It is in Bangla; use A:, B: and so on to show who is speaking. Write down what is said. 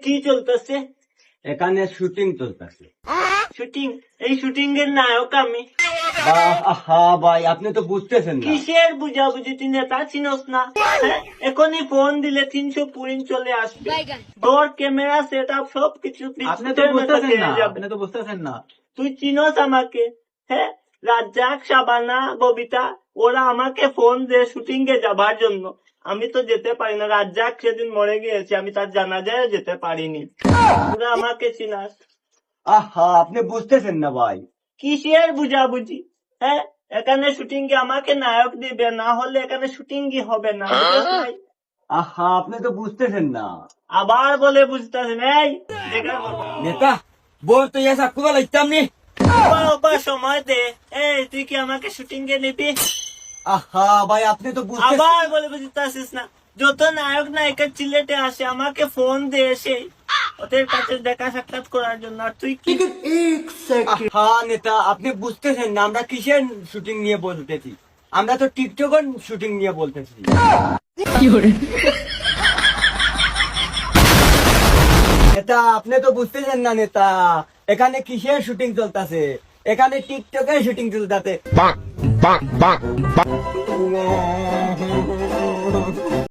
A: কি চলতেছে?
B: এখানে শুটিং চলতেছে।
A: শুটিং? এই শুটিং এর নায়ক আমি।
B: আহা ভাই, আপনি তো বুঝতেছেন না।
A: কিসের বুঝাবুঝি? তুই নেতা চিনস না? হ্যাঁ? এখনই ফোন দিলে 300 পুরিন চলে আসবে। তোর ক্যামেরা সেট আপ সবকিছু
B: আপনি তো বুঝতেছেন না, আপনি তো বুঝতেছেন না।
A: তুই চিনস আমাকে? হ্যাঁ, রাজ্জাক, শাবানা, ববিতা ওরা আমাকে ফোন দিয়ে শুটিং এ যাবার জন্য। আমি তো যেতে পারি না, রাজ্জাক সেদিন মরে গিয়েছে, আমি তার জানাজায় যেতে পারিনি। তোরা আমাকে চিনাস?
B: আহা, আপনি বুঝতেছেন না ভাই।
A: কিসের বুঝাবুঝি? হ্যাঁ, এখানে শুটিং এ আমাকে নায়ক দিবে, না হলে এখানে শুটিং হবে না, বুঝেছ ভাই?
B: আহা, আপনি তো বুঝতেছেন না।
A: আবার বলে বুঝতেছেন? এই দেখা করবো।
B: নেতা বল তো ইয়া সাকুবা লাগতাম নি।
A: বাবা সময় দে। এই তুই কি আমাকে শুটিং এ নিবি?
B: আহা ভাই, আপনি তো বুঝতেছেন।
A: আবার বলে বুঝতেছিস না? যত নায়ক নায়িকা সিলেটে আসে আমাকে ফোন দিয়ে এসে ওদের কাছে দেখা সাক্ষাৎ করার জন্য, আর তুই কি?
B: আহা নেতা, আপনি বুঝতেছেন না আমরা কিসের শুটিং নিয়ে বলতেছি। আমরা তো টিকটকের শুটিং নিয়ে বলতেছি। নেতা আপনি তো বুঝতেছেন না নেতা, এখানে কিসের শুটিং চলতেছে? এখানে টিকটকের শুটিং চলতেছে।